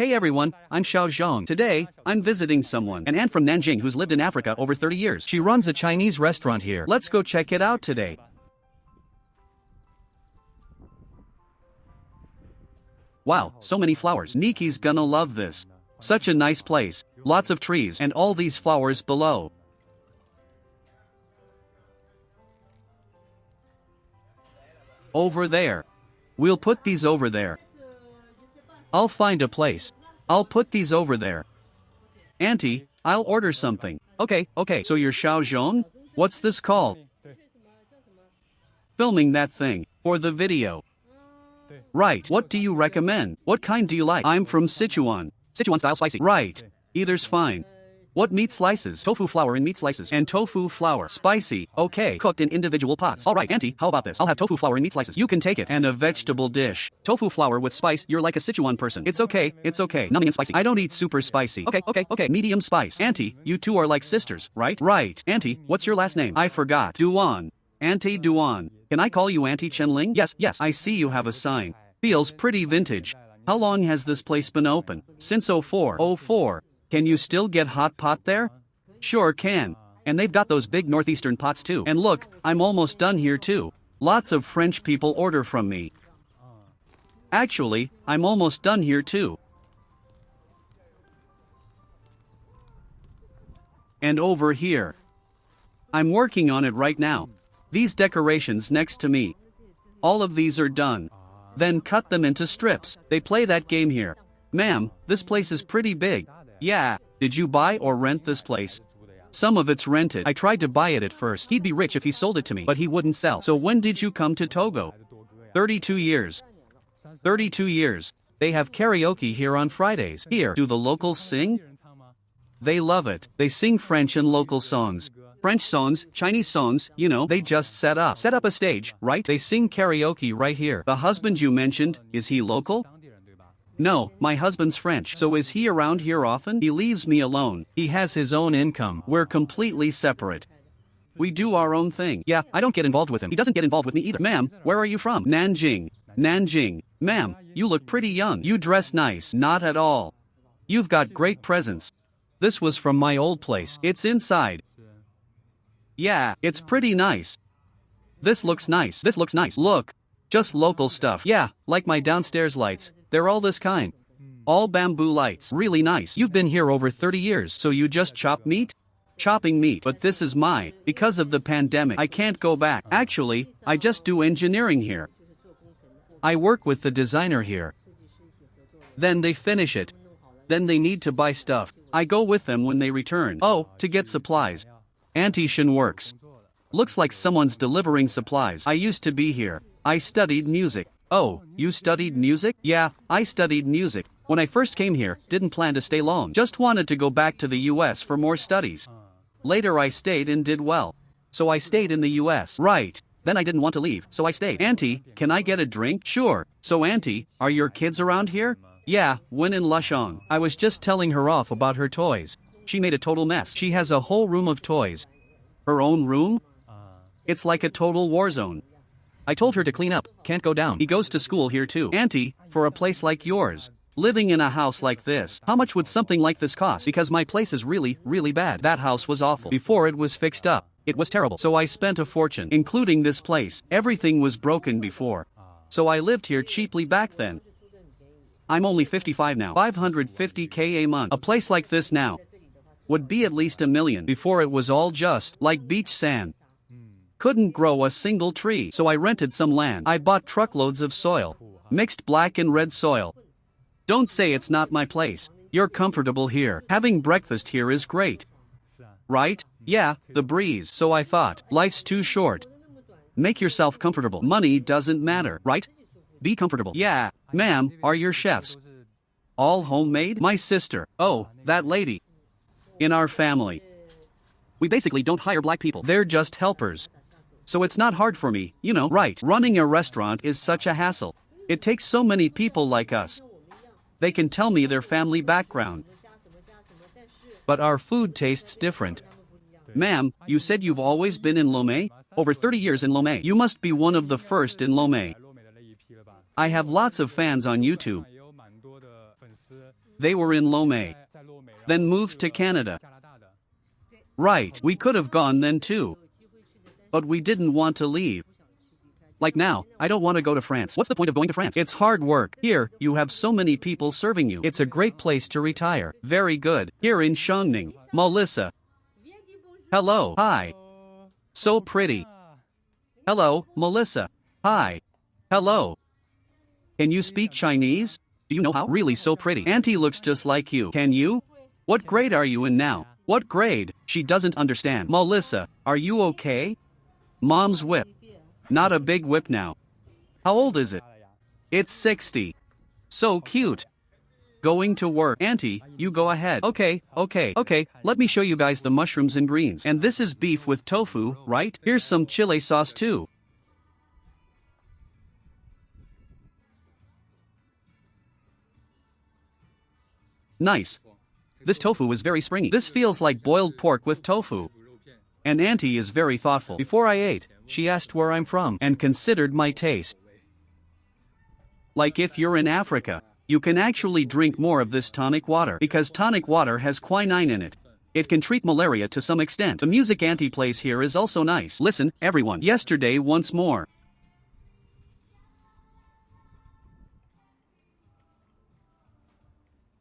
Hey everyone, I'm Xiao Zhong. Today, I'm visiting someone, an aunt from Nanjing who's lived in Africa over 30 years. She runs a Chinese restaurant here. Let's go check it out today. Wow, so many flowers. Niki's gonna love this. Such a nice place. Lots of trees and all these flowers below. Over there. We'll put these over there. I'll find a place. I'll put these over there. Auntie, I'll order something. Okay, so you're Xiao Zhong? What's this called? Filming that thing. For the video. Right, what do you recommend? What kind do you like? I'm from Sichuan. Sichuan style spicy. Right, either's fine. What meat slices? Tofu flour in meat slices. And tofu flour. Spicy. Okay. Cooked in individual pots. Alright, auntie, how about this? I'll have tofu flour in meat slices. You can take it. And a vegetable dish. Tofu flour with spice. You're like a Sichuan person. It's okay. Numbing and spicy. I don't eat super spicy. Okay. Medium spice. Auntie, you two are like sisters, right? Right. Auntie, what's your last name? I forgot. Duan. Auntie Duan. Can I call you Auntie Chenling? Yes. I see you have a sign. Feels pretty vintage. How long has this place been open? Since 04. Can you still get hot pot there? Sure can. And they've got those big northeastern pots too. And look, I'm almost done here too. Lots of French people order from me. Actually, I'm almost done here too. And over here. I'm working on it right now. These decorations next to me. All of these are done. Then cut them into strips. They play that game here. Ma'am, this place is pretty big. Yeah, did you buy or rent this place? Some of it's rented. I tried to buy it at first. He'd be rich if he sold it to me, but he wouldn't sell. So when did you come to Togo? 32 years. 32 years. They have karaoke here on Fridays. Here, do the locals sing? They love it. They sing French and local songs. French songs, Chinese songs, they just set up a stage, right? They sing karaoke right here. The husband you mentioned, is he local? No, my husband's French. So is he around here often? He leaves me alone. He has his own income. We're completely separate. We do our own thing. Yeah, I don't get involved with him. He doesn't get involved with me either. Ma'am, where are you from? Nanjing. Ma'am, you look pretty young. You dress nice. Not at all. You've got great presents. This was from my old place. It's inside. Yeah, it's pretty nice. This looks nice. Look. Just local stuff. Yeah, like my downstairs lights. They're all this kind. All bamboo lights. Really nice. You've been here over 30 years, so you just chop meat? Chopping meat. But this is mine. Because of the pandemic, I can't go back. Actually, I just do engineering here. I work with the designer here. Then they finish it. Then they need to buy stuff. I go with them when they return. Oh, to get supplies. Auntie Shin works. Looks like someone's delivering supplies. I used to be here. I studied music. Oh, you studied music? Yeah, I studied music. When I first came here, didn't plan to stay long. Just wanted to go back to the US for more studies. Later I stayed and did well. So I stayed in the US. Right. Then I didn't want to leave, so I stayed. Auntie, can I get a drink? Sure. So auntie, are your kids around here? Yeah, when in Lushong. I was just telling her off about her toys. She made a total mess. She has a whole room of toys. Her own room? It's like a total war zone. I told her to clean up, can't go down. He goes to school here too. Auntie, for a place like yours, living in a house like this, how much would something like this cost? Because my place is really bad. That house was awful. Before it was fixed up, it was terrible. So I spent a fortune, including this place. Everything was broken before. So I lived here cheaply back then. I'm only 55 now. 550K a month. A place like this now would be at least $1 million. Before it was all just like beach sand. Couldn't grow a single tree. So I rented some land. I bought truckloads of soil. Mixed black and red soil. Don't say it's not my place. You're comfortable here. Having breakfast here is great. Right? Yeah, the breeze. So I thought, life's too short. Make yourself comfortable. Money doesn't matter, right? Be comfortable. Yeah. Ma'am, are your chefs all homemade? My sister. Oh, that lady. In our family. We basically don't hire black people. They're just helpers. So it's not hard for me, right? Running a restaurant is such a hassle. It takes so many people like us. They can tell me their family background. But our food tastes different. Ma'am, you said you've always been in Lomé? Over 30 years in Lomé. You must be one of the first in Lomé. I have lots of fans on YouTube. They were in Lomé. Then moved to Canada. Right, we could have gone then too. But we didn't want to leave. Like now, I don't want to go to France. What's the point of going to France? It's hard work. Here, you have so many people serving you. It's a great place to retire. Very good. Here in Shangning, Melissa. Hello. Hi. So pretty. Hello, Melissa. Hi. Hello. Can you speak Chinese? Do you know how? Really so pretty. Auntie looks just like you. Can you? What grade are you in now? What grade? She doesn't understand. Melissa, are you okay? Mom's whip. Not a big whip now. How old is it? It's 60. So cute. Going to work. Auntie, you go ahead. Okay. Let me show you guys the mushrooms and greens. And this is beef with tofu, right? Here's some chili sauce too. Nice. This tofu is very springy. This feels like boiled pork with tofu. And Auntie is very thoughtful. Before I ate, she asked where I'm from and considered my taste. Like if you're in Africa, you can actually drink more of this tonic water because tonic water has quinine in it. It can treat malaria to some extent. The music Auntie plays here is also nice. Listen, everyone. Yesterday once more.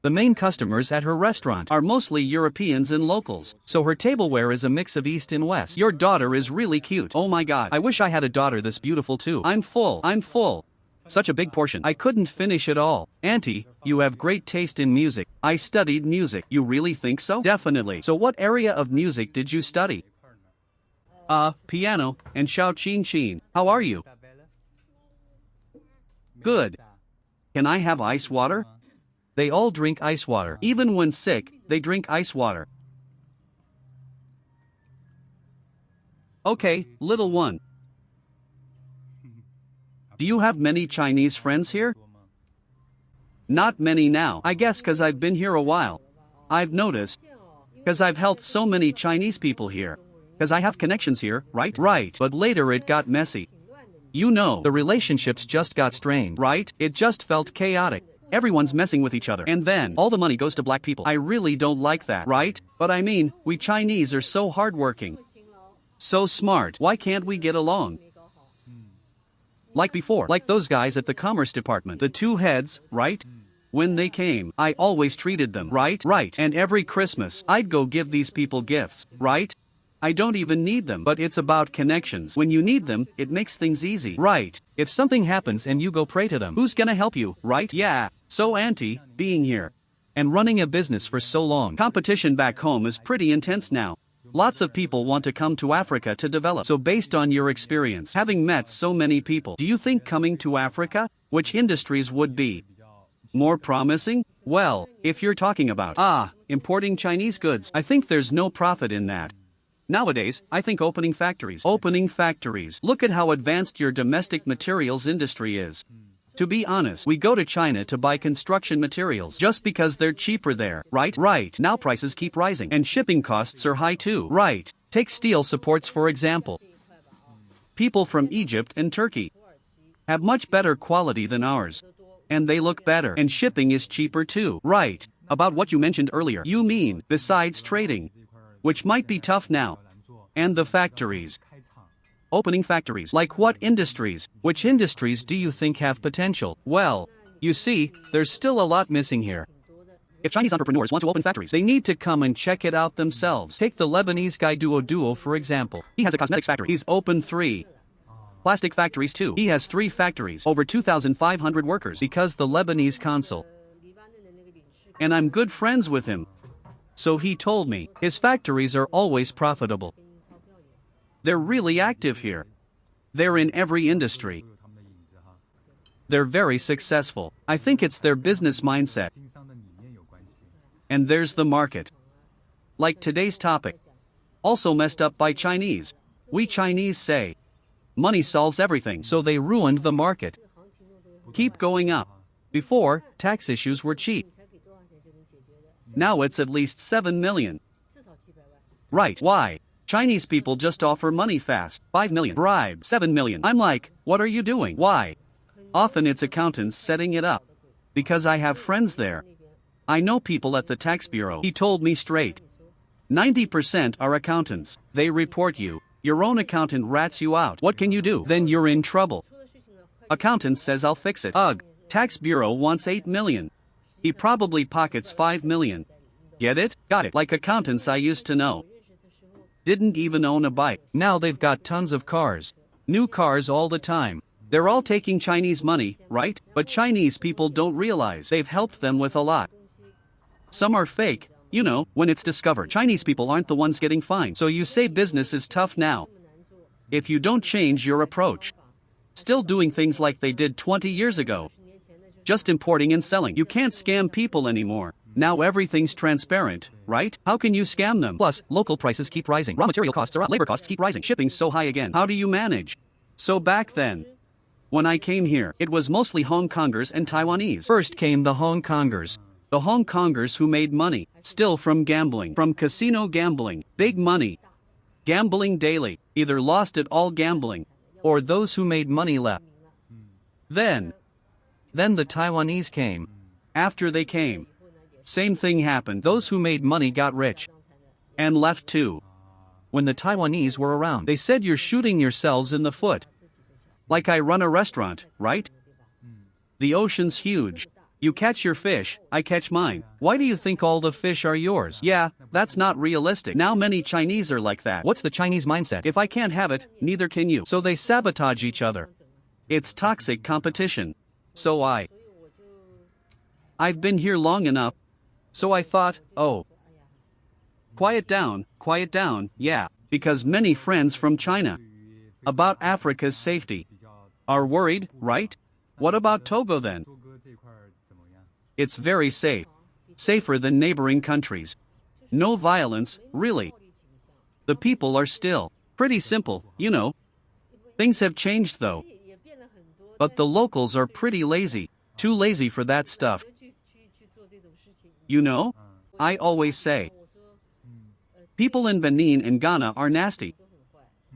The main customers at her restaurant are mostly Europeans and locals, so her tableware is a mix of East and West. Your daughter is really cute. Oh my god, I wish I had a daughter this beautiful too. I'm full. Such a big portion. I couldn't finish it all. Auntie, you have great taste in music. I studied music. You really think so? Definitely. So what area of music did you study? Piano and Xiao Qin Qin. How are you? Good. Can I have ice water? They all drink ice water. Even when sick, they drink ice water. Okay, little one. Do you have many Chinese friends here? Not many now. I guess cause I've been here a while. I've noticed. Cause I've helped so many Chinese people here. Cause I have connections here, right? Right. But later it got messy. You know, the relationships just got strained, right? It just felt chaotic. Everyone's messing with each other. And then, all the money goes to black people. I really don't like that, right? But I mean, we Chinese are so hardworking. So smart. Why can't we get along? Like before. Like those guys at the Commerce Department. The two heads, right? When they came, I always treated them, right? Right. And every Christmas, I'd go give these people gifts, right? I don't even need them, but it's about connections. When you need them, it makes things easy, right? If something happens and you go pray to them, who's gonna help you, right? Yeah. So Auntie, being here and running a business for so long, competition back home is pretty intense now. Lots of people want to come to Africa to develop. So based on your experience, having met so many people, do you think coming to Africa, which industries would be more promising? Well, if you're talking about, importing Chinese goods, I think there's no profit in that. Nowadays, I think opening factories. Look at how advanced your domestic materials industry is. To be honest, we go to China to buy construction materials just because they're cheaper there, right? Right. Now prices keep rising and shipping costs are high too. Right. Take steel supports for example. People from Egypt and Turkey have much better quality than ours. And they look better. And shipping is cheaper too. Right. About what you mentioned earlier. You mean, besides trading, which might be tough now. And the factories. Opening factories. Like what industries? Which industries do you think have potential? Well, you see, there's still a lot missing here. If Chinese entrepreneurs want to open factories, they need to come and check it out themselves. Take the Lebanese guy Duo for example. He has a cosmetics factory. He's opened 3. Plastic factories too. He has 3 factories, over 2,500 workers because the Lebanese consul. And I'm good friends with him. So he told me, his factories are always profitable. They're really active here. They're in every industry. They're very successful. I think it's their business mindset. And there's the market. Like today's topic. Also messed up by Chinese. We Chinese say, money solves everything, so they ruined the market. Keep going up. Before, tax issues were cheap. Now it's at least 7 million. Right. Why? Chinese people just offer money fast. 5 million. Bribe. 7 million. I'm like, what are you doing? Why? Often it's accountants setting it up. Because I have friends there. I know people at the tax bureau. He told me straight. 90% are accountants. They report you. Your own accountant rats you out. What can you do? Then you're in trouble. Accountant says I'll fix it. Ugh. Tax bureau wants 8 million. He probably pockets 5 million. Get it? Got it. Like accountants I used to know. Didn't even own a bike. Now they've got tons of cars. New cars all the time. They're all taking Chinese money, right? But Chinese people don't realize they've helped them with a lot. Some are fake. You know, when it's discovered, Chinese people aren't the ones getting fined. So you say business is tough now. If you don't change your approach. Still doing things like they did 20 years ago. Just importing and selling. You can't scam people anymore. Now everything's transparent, right? How can you scam them? Plus, local prices keep rising. Raw material costs are up. Labor costs keep rising. Shipping's so high again. How do you manage? So back then, when I came here, it was mostly Hong Kongers and Taiwanese. First came the Hong Kongers. The Hong Kongers who made money, still from gambling, from casino gambling, big money. Gambling daily, either lost it all gambling, or those who made money left. Then the Taiwanese came. After they came, same thing happened. Those who made money got rich. And left too. When the Taiwanese were around, they said you're shooting yourselves in the foot. Like I run a restaurant, right? The ocean's huge. You catch your fish, I catch mine. Why do you think all the fish are yours? Yeah, that's not realistic. Now many Chinese are like that. What's the Chinese mindset? If I can't have it, neither can you. So they sabotage each other. It's toxic competition. So I've been here long enough. So I thought, oh, quiet down, yeah, because many friends from China, about Africa's safety, are worried, right? What about Togo then? It's very safe. Safer than neighboring countries. No violence, really. The people are still pretty simple, you know. Things have changed though. But the locals are pretty lazy. Too lazy for that stuff. You know? I always say. People in Benin and Ghana are nasty.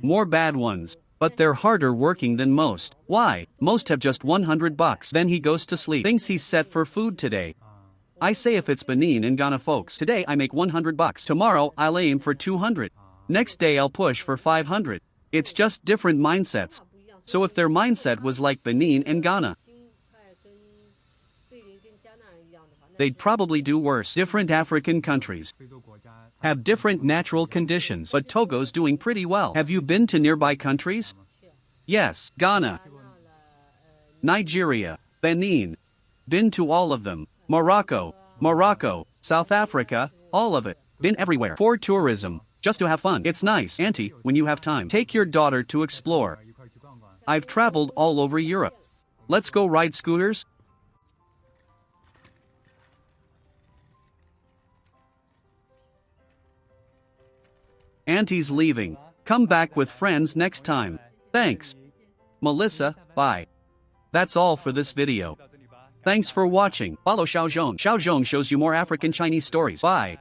More bad ones. But they're harder working than most. Why? Most have just $100. Then he goes to sleep. Thinks he's set for food today. I say if it's Benin and Ghana folks, today I make $100. Tomorrow I'll aim for 200. Next day I'll push for 500. It's just different mindsets. So if their mindset was like Benin and Ghana, they'd probably do worse. Different African countries have different natural conditions, but Togo's doing pretty well. Have you been to nearby countries? Yes, Ghana, Nigeria, Benin. Been to all of them. Morocco, South Africa, all of it. Been everywhere. For tourism, just to have fun. It's nice, auntie, when you have time. Take your daughter to explore. I've traveled all over Europe. Let's go ride scooters? Auntie's leaving. Come back with friends next time. Thanks. Melissa, bye. That's all for this video. Thanks for watching. Follow Xiaozhong. Xiaozhong shows you more African Chinese stories. Bye.